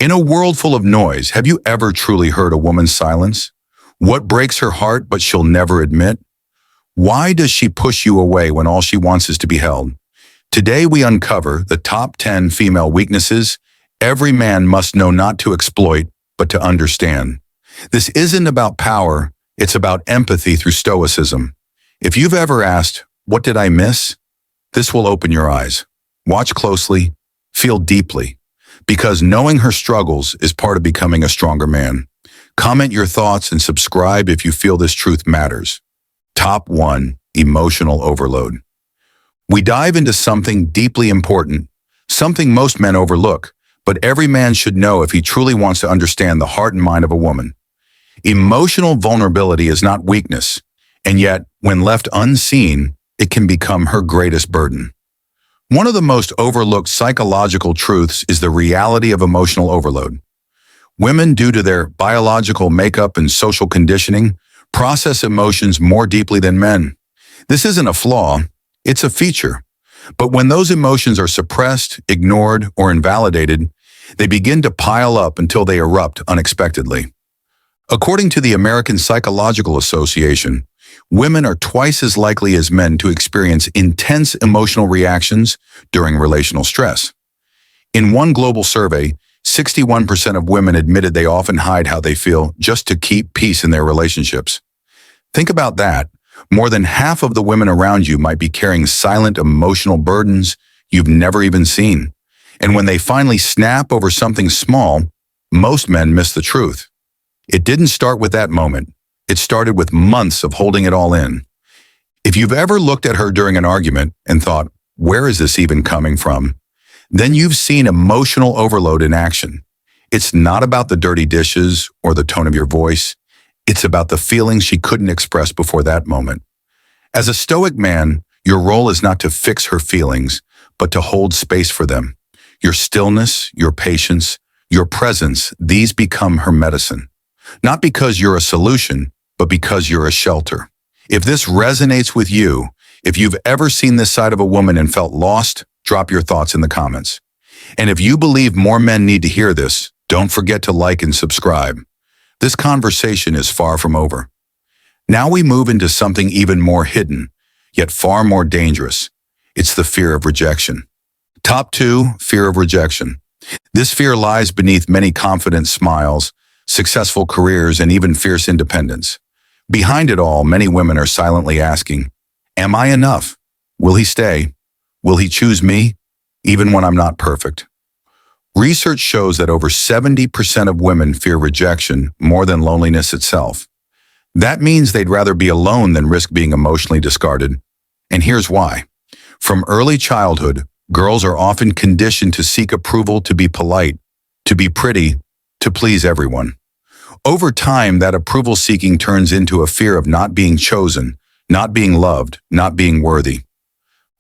In a world full of noise, have you ever truly heard a woman's silence? What breaks her heart but she'll never admit? Why does she push you away when all she wants is to be held? Today we uncover the top 10 female weaknesses every man must know not to exploit, but to understand. This isn't about power, it's about empathy through Stoicism. If you've ever asked, "What did I miss?" this will open your eyes. Watch closely, feel deeply, because knowing her struggles is part of becoming a stronger man. Comment your thoughts and subscribe if you feel this truth matters. Top 1. Emotional overload. We dive into something deeply important, something most men overlook, but every man should know if he truly wants to understand the heart and mind of a woman. Emotional vulnerability is not weakness, and yet, when left unseen, it can become her greatest burden. One of the most overlooked psychological truths is the reality of emotional overload. Women, due to their biological makeup and social conditioning, process emotions more deeply than men. This isn't a flaw, it's a feature. But when those emotions are suppressed, ignored, or invalidated, they begin to pile up until they erupt unexpectedly. According to the American Psychological Association, women are twice as likely as men to experience intense emotional reactions during relational stress. In one global survey, 61% of women admitted they often hide how they feel just to keep peace in their relationships. Think about that. More than half of the women around you might be carrying silent emotional burdens you've never even seen. And when they finally snap over something small, most men miss the truth. It didn't start with that moment. It started with months of holding it all in. If you've ever looked at her during an argument and thought, "Where is this even coming from?" then you've seen emotional overload in action. It's not about the dirty dishes or the tone of your voice. It's about the feelings she couldn't express before that moment. As a stoic man, your role is not to fix her feelings, but to hold space for them. Your stillness, your patience, your presence, these become her medicine. Not because you're a solution, but because you're a shelter. If this resonates with you, if you've ever seen this side of a woman and felt lost, drop your thoughts in the comments. And if you believe more men need to hear this, don't forget to like and subscribe. This conversation is far from over. Now we move into something even more hidden, yet far more dangerous. It's the fear of rejection. Top 2, fear of rejection. This fear lies beneath many confident smiles, successful careers, and even fierce independence. Behind it all, many women are silently asking, "Am I enough? Will he stay? Will he choose me, even when I'm not perfect?" Research shows that over 70% of women fear rejection more than loneliness itself. That means they'd rather be alone than risk being emotionally discarded. And here's why. From early childhood, girls are often conditioned to seek approval, to be polite, to be pretty, to please everyone. Over time, that approval seeking turns into a fear of not being chosen, not being loved, not being worthy.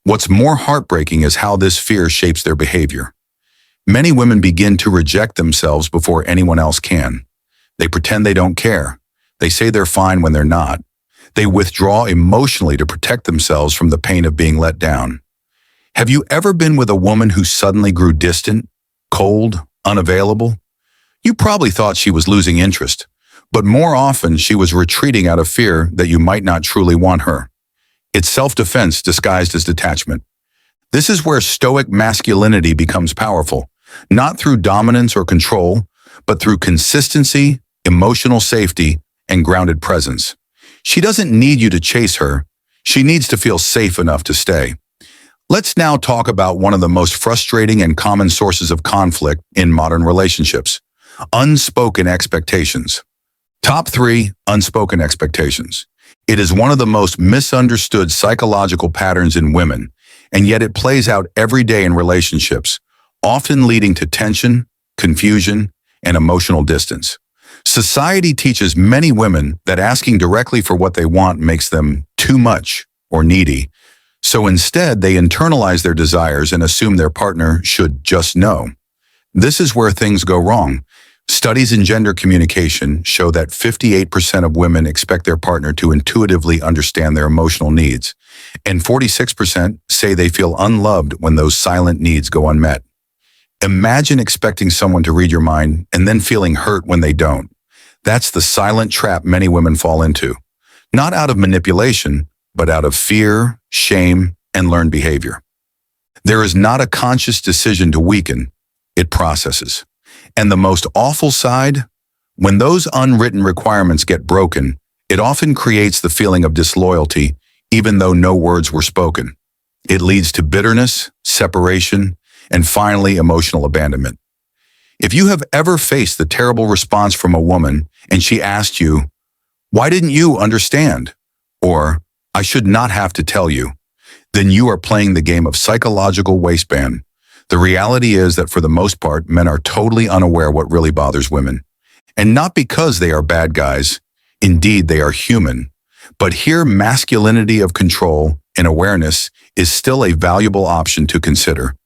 What's more heartbreaking is how this fear shapes their behavior. Many women begin to reject themselves before anyone else can. They pretend they don't care. They say they're fine when they're not. They withdraw emotionally to protect themselves from the pain of being let down. Have you ever been with a woman who suddenly grew distant, cold, unavailable? You probably thought she was losing interest, but more often she was retreating out of fear that you might not truly want her. It's self-defense disguised as detachment. This is where stoic masculinity becomes powerful, not through dominance or control, but through consistency, emotional safety, and grounded presence. She doesn't need you to chase her. She needs to feel safe enough to stay. Let's now talk about one of the most frustrating and common sources of conflict in modern relationships: unspoken expectations. Top 3, unspoken expectations. It is one of the most misunderstood psychological patterns in women, and yet it plays out every day in relationships, often leading to tension, confusion, and emotional distance. Society teaches many women that asking directly for what they want makes them too much or needy. So instead, they internalize their desires and assume their partner should just know. This is where things go wrong. Studies in gender communication show that 58% of women expect their partner to intuitively understand their emotional needs, and 46% say they feel unloved when those silent needs go unmet. Imagine expecting someone to read your mind and then feeling hurt when they don't. That's the silent trap many women fall into. Not out of manipulation, but out of fear, shame, and learned behavior. There is not a conscious decision to weaken, it processes. And the most awful side? When those unwritten requirements get broken, it often creates the feeling of disloyalty, even though no words were spoken. It leads to bitterness, separation, and finally emotional abandonment. If you have ever faced the terrible response from a woman and she asked you, "Why didn't you understand?" or "I should not have to tell you," then you are playing the game of psychological waistband. The reality is that for the most part, men are totally unaware what really bothers women. And not because they are bad guys, indeed they are human. But here masculinity of control and awareness is still a valuable option to consider.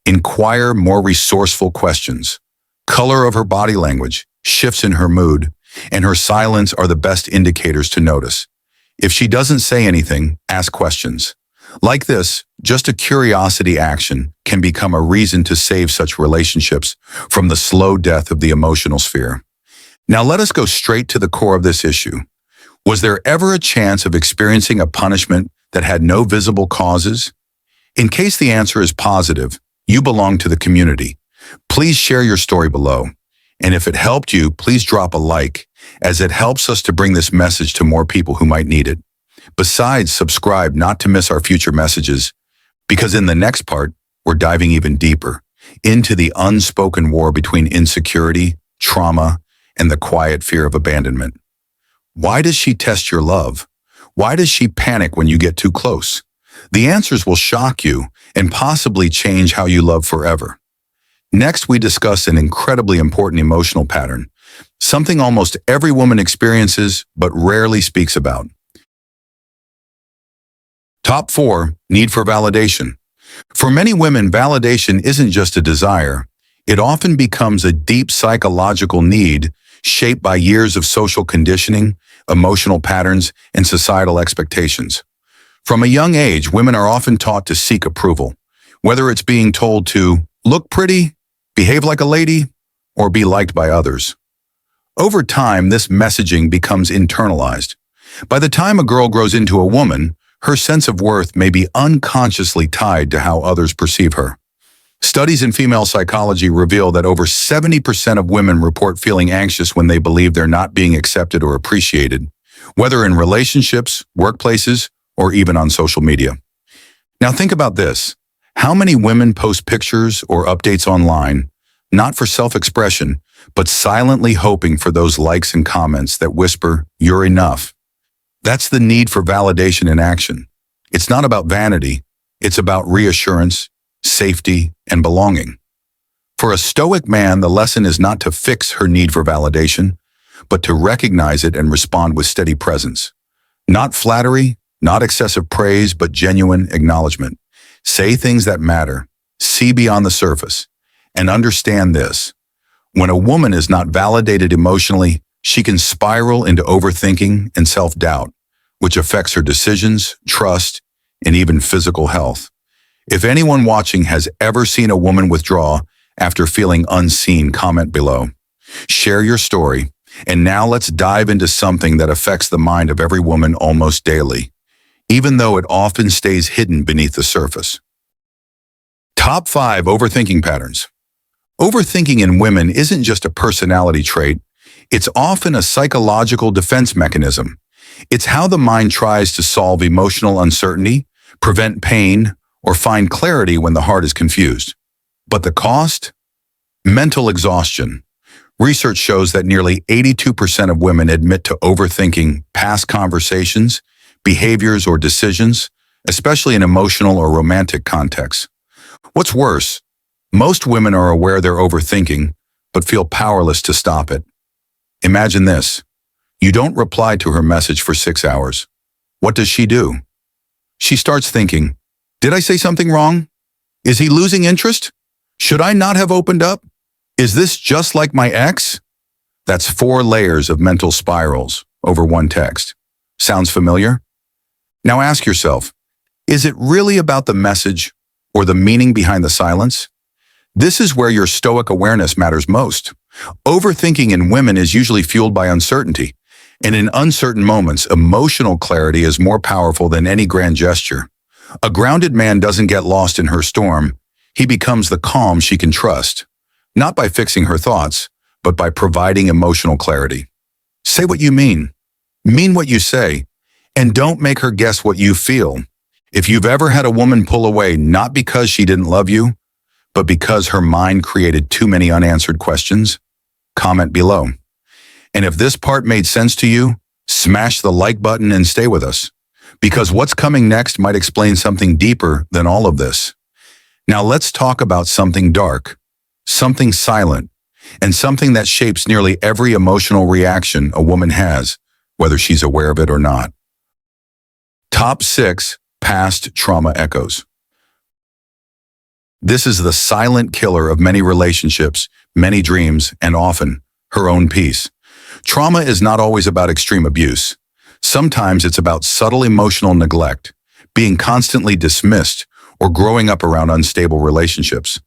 Inquire more resourceful questions. Color of her body language, shifts in her mood, and her silence are the best indicators to notice. If she doesn't say anything, ask questions. Like this, just a curiosity action can become a reason to save such relationships from the slow death of the emotional sphere. Now let us go straight to the core of this issue. Was there ever a chance of experiencing a punishment that had no visible causes? In case the answer is positive, you belong to the community. Please share your story below. And if it helped you, please drop a like, as it helps us to bring this message to more people who might need it. Besides, subscribe not to miss our future messages, because in the next part, we're diving even deeper into the unspoken war between insecurity, trauma, and the quiet fear of abandonment. Why does she test your love? Why does she panic when you get too close? The answers will shock you and possibly change how you love forever. Next, we discuss an incredibly important emotional pattern, something almost every woman experiences but rarely speaks about. Top 4. Need for validation. For many women, validation isn't just a desire. It often becomes a deep psychological need shaped by years of social conditioning, emotional patterns, and societal expectations. From a young age, women are often taught to seek approval, whether it's being told to look pretty, behave like a lady, or be liked by others. Over time, this messaging becomes internalized. By the time a girl grows into a woman, her sense of worth may be unconsciously tied to how others perceive her. Studies in female psychology reveal that over 70% of women report feeling anxious when they believe they're not being accepted or appreciated, whether in relationships, workplaces, or even on social media. Now think about this. How many women post pictures or updates online, not for self-expression, but silently hoping for those likes and comments that whisper, "You're enough"? That's the need for validation in action. It's not about vanity. It's about reassurance, safety, and belonging. For a stoic man, the lesson is not to fix her need for validation, but to recognize it and respond with steady presence. Not flattery, not excessive praise, but genuine acknowledgement. Say things that matter, see beyond the surface, and understand this. When a woman is not validated emotionally, she can spiral into overthinking and self-doubt, which affects her decisions, trust, and even physical health. If anyone watching has ever seen a woman withdraw after feeling unseen, comment below. Share your story. And now let's dive into something that affects the mind of every woman almost daily, even though it often stays hidden beneath the surface. Top 5 overthinking patterns. Overthinking in women isn't just a personality trait. It's often a psychological defense mechanism. It's how the mind tries to solve emotional uncertainty, prevent pain, or find clarity when the heart is confused. But the cost? Mental exhaustion. Research shows that nearly 82% of women admit to overthinking past conversations, behaviors, or decisions, especially in emotional or romantic contexts. What's worse, most women are aware they're overthinking, but feel powerless to stop it. Imagine this. You don't reply to her message for 6 hours. What does she do? She starts thinking, did I say something wrong? Is he losing interest? Should I not have opened up? Is this just like my ex? That's 4 layers of mental spirals over one text. Sounds familiar? Now ask yourself, is it really about the message or the meaning behind the silence? This is where your stoic awareness matters most. Overthinking in women is usually fueled by uncertainty, and in uncertain moments, emotional clarity is more powerful than any grand gesture. A grounded man doesn't get lost in her storm. He becomes the calm she can trust, not by fixing her thoughts, but by providing emotional clarity. Say what you mean what you say, and don't make her guess what you feel. If you've ever had a woman pull away not because she didn't love you, but because her mind created too many unanswered questions, comment below. And if this part made sense to you, smash the like button and stay with us, because what's coming next might explain something deeper than all of this. Now let's talk about something dark, something silent, and something that shapes nearly every emotional reaction a woman has, whether she's aware of it or not. Top 6 Past Trauma Echoes. This is the silent killer of many relationships, many dreams, and often her own peace. Trauma is not always about extreme abuse. Sometimes it's about subtle emotional neglect, being constantly dismissed, or growing up around unstable relationships.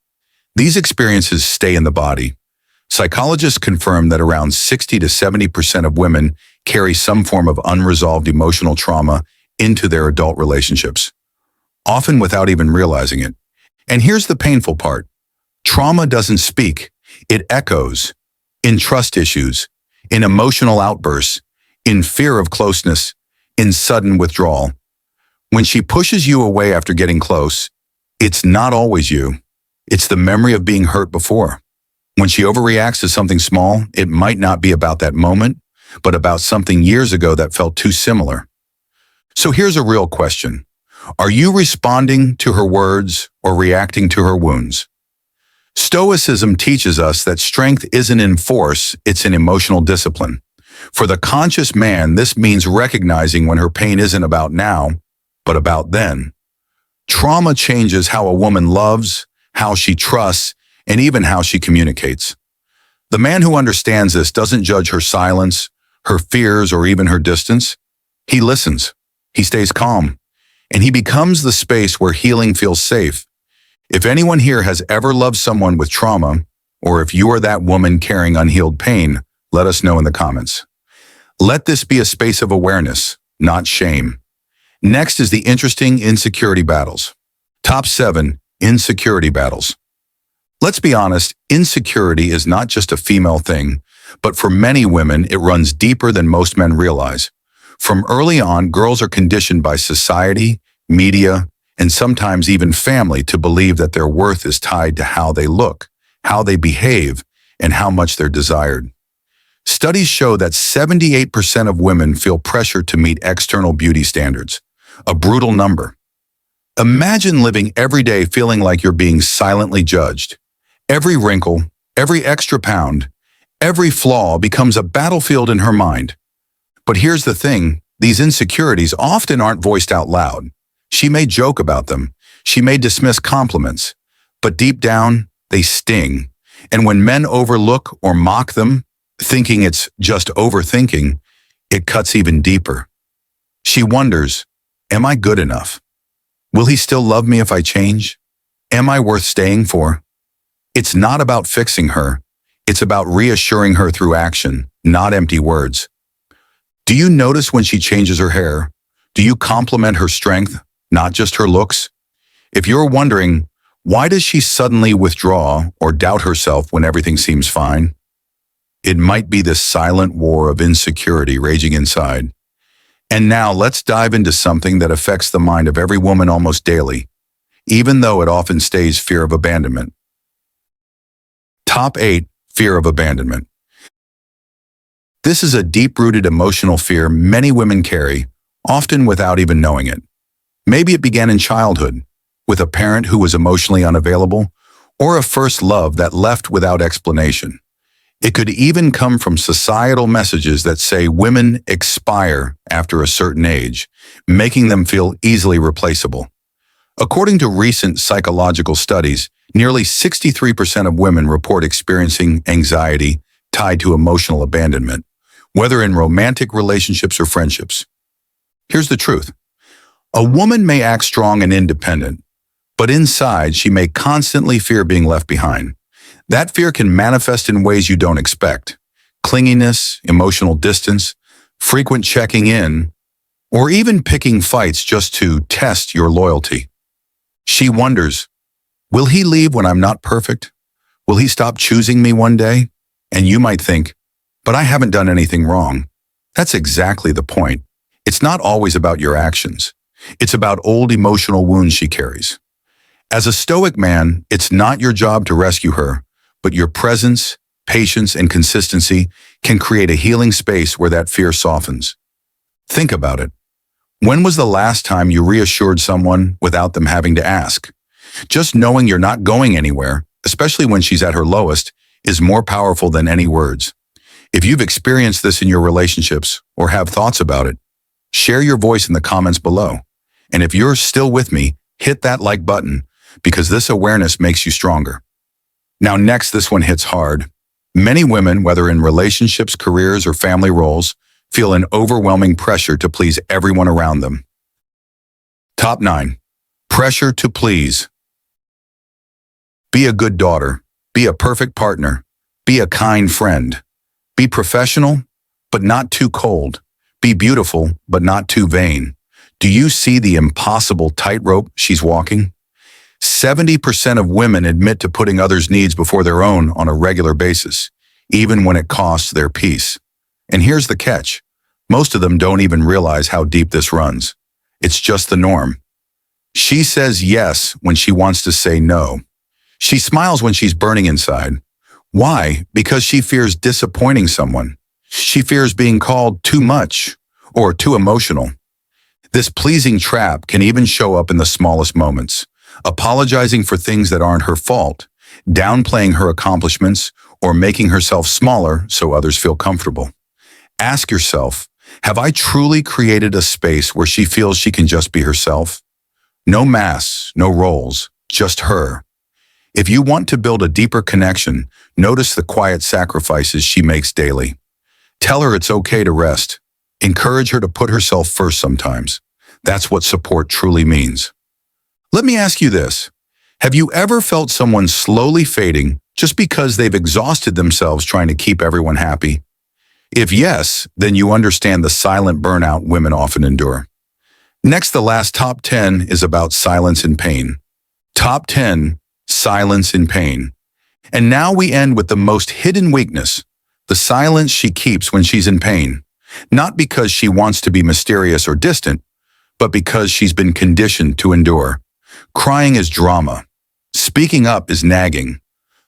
These experiences stay in the body. Psychologists confirm that around 60 to 70% of women carry some form of unresolved emotional trauma into their adult relationships, often without even realizing it. And here's the painful part. Trauma doesn't speak. It echoes in trust issues, in emotional outbursts, in fear of closeness, in sudden withdrawal. When she pushes you away after getting close, it's not always you. It's the memory of being hurt before. When she overreacts to something small, it might not be about that moment, but about something years ago that felt too similar. So here's a real question. Are you responding to her words or reacting to her wounds? Stoicism teaches us that strength isn't in force, it's in emotional discipline. For the conscious man, this means recognizing when her pain isn't about now, but about then. Trauma changes how a woman loves, how she trusts, and even how she communicates. The man who understands this doesn't judge her silence, her fears, or even her distance. He listens, he stays calm, and he becomes the space where healing feels safe. If anyone here has ever loved someone with trauma, or if you are that woman carrying unhealed pain, let us know in the comments. Let this be a space of awareness, not shame. Next is the interesting insecurity battles. Top 7 Insecurity battles. Let's be honest, insecurity is not just a female thing, but for many women, it runs deeper than most men realize. From early on, girls are conditioned by society, media, and sometimes even family to believe that their worth is tied to how they look, how they behave, and how much they're desired. Studies show that 78% of women feel pressure to meet external beauty standards, a brutal number. Imagine living every day feeling like you're being silently judged. Every wrinkle, every extra pound, every flaw becomes a battlefield in her mind. But here's the thing, these insecurities often aren't voiced out loud. She may joke about them, she may dismiss compliments, but deep down, they sting. And when men overlook or mock them, thinking it's just overthinking, it cuts even deeper. She wonders, am I good enough? Will he still love me if I change? Am I worth staying for? It's not about fixing her. It's about reassuring her through action, not empty words. Do you notice when she changes her hair? Do you compliment her strength, not just her looks? If you're wondering, why does she suddenly withdraw or doubt herself when everything seems fine? It might be this silent war of insecurity raging inside. And now let's dive into something that affects the mind of every woman almost daily, even though it often stays fear of abandonment. Top 8 Fear of abandonment. This is a deep-rooted emotional fear many women carry, often without even knowing it. Maybe it began in childhood, with a parent who was emotionally unavailable, or a first love that left without explanation. It could even come from societal messages that say women expire after a certain age, making them feel easily replaceable. According to recent psychological studies, nearly 63% of women report experiencing anxiety tied to emotional abandonment, whether in romantic relationships or friendships. Here's the truth. A woman may act strong and independent, but inside she may constantly fear being left behind. That fear can manifest in ways you don't expect. Clinginess, emotional distance, frequent checking in, or even picking fights just to test your loyalty. She wonders, will he leave when I'm not perfect? Will he stop choosing me one day? And you might think, but I haven't done anything wrong. That's exactly the point. It's not always about your actions. It's about old emotional wounds she carries. As a stoic man, it's not your job to rescue her, but your presence, patience, and consistency can create a healing space where that fear softens. Think about it. When was the last time you reassured someone without them having to ask? Just knowing you're not going anywhere, especially when she's at her lowest, is more powerful than any words. If you've experienced this in your relationships or have thoughts about it, share your voice in the comments below. And if you're still with me, hit that like button because this awareness makes you stronger. Now next, this one hits hard. Many women, whether in relationships, careers, or family roles, feel an overwhelming pressure to please everyone around them. Top 9. Pressure to please. Be a good daughter. Be a perfect partner. Be a kind friend. Be professional, but not too cold. Be beautiful, but not too vain. Do you see the impossible tightrope she's walking? 70% of women admit to putting others' needs before their own on a regular basis, even when it costs their peace. And here's the catch. Most of them don't even realize how deep this runs. It's just the norm. She says yes when she wants to say no. She smiles when she's burning inside. Why? Because she fears disappointing someone. She fears being called too much or too emotional. This pleasing trap can even show up in the smallest moments, apologizing for things that aren't her fault, downplaying her accomplishments, or making herself smaller so others feel comfortable. Ask yourself, have I truly created a space where she feels she can just be herself? No masks, no roles, just her. If you want to build a deeper connection, notice the quiet sacrifices she makes daily. Tell her it's okay to rest. Encourage her to put herself first sometimes. That's what support truly means. Let me ask you this. Have you ever felt someone slowly fading just because they've exhausted themselves trying to keep everyone happy? If yes, then you understand the silent burnout women often endure. Next, the last top 10 is about silence and pain. Top 10, silence and pain. And now we end with the most hidden weakness, the silence she keeps when she's in pain. Not because she wants to be mysterious or distant, but because she's been conditioned to endure. Crying is drama. Speaking up is nagging.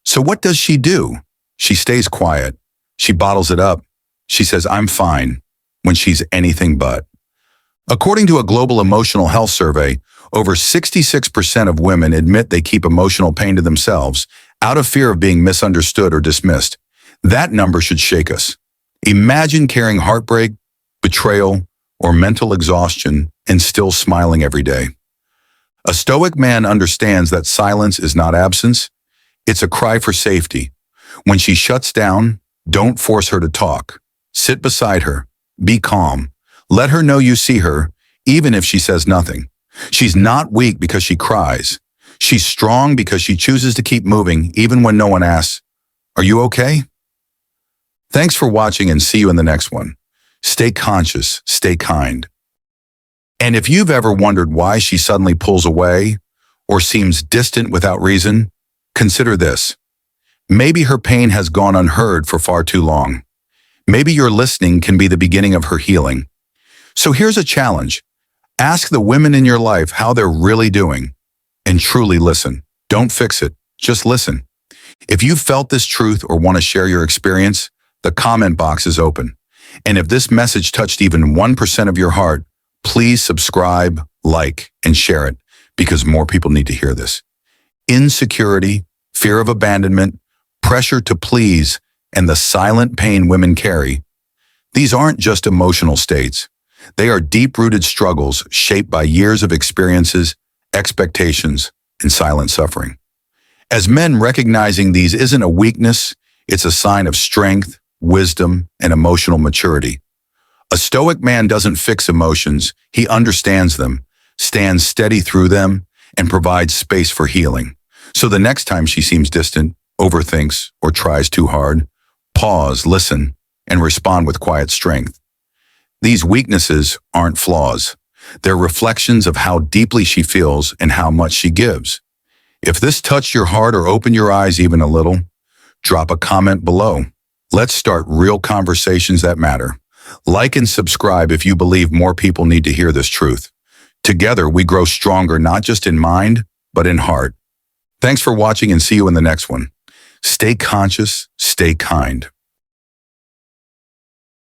So what does she do? She stays quiet. She bottles it up. She says, I'm fine, when she's anything but. According to a global emotional health survey, over 66% of women admit they keep emotional pain to themselves out of fear of being misunderstood or dismissed. That number should shake us. Imagine carrying heartbreak, betrayal, or mental exhaustion and still smiling every day. A stoic man understands that silence is not absence. It's a cry for safety. When she shuts down, don't force her to talk. Sit beside her. Be calm. Let her know you see her, even if she says nothing. She's not weak because she cries. She's strong because she chooses to keep moving, even when no one asks, "Are you okay?" Thanks for watching and see you in the next one. Stay conscious, stay kind. And if you've ever wondered why she suddenly pulls away or seems distant without reason, consider this. Maybe her pain has gone unheard for far too long. Maybe your listening can be the beginning of her healing. So here's a challenge. Ask the women in your life how they're really doing and truly listen. Don't fix it, just listen. If you've felt this truth or want to share your experience, the comment box is open. And if this message touched even 1% of your heart, please subscribe, like, and share it because more people need to hear this. Insecurity, fear of abandonment, pressure to please, and the silent pain women carry, these aren't just emotional states. They are deep-rooted struggles shaped by years of experiences, expectations, and silent suffering. As men, recognizing these isn't a weakness, it's a sign of strength, wisdom, and emotional maturity. A stoic man doesn't fix emotions, he understands them, stands steady through them, and provides space for healing. So the next time she seems distant, overthinks, or tries too hard, pause, listen, and respond with quiet strength. These weaknesses aren't flaws. They're reflections of how deeply she feels and how much she gives. If this touched your heart or opened your eyes even a little, drop a comment below. Let's start real conversations that matter. Like and subscribe if you believe more people need to hear this truth. Together, we grow stronger not just in mind, but in heart. Thanks for watching and see you in the next one. Stay conscious, stay kind.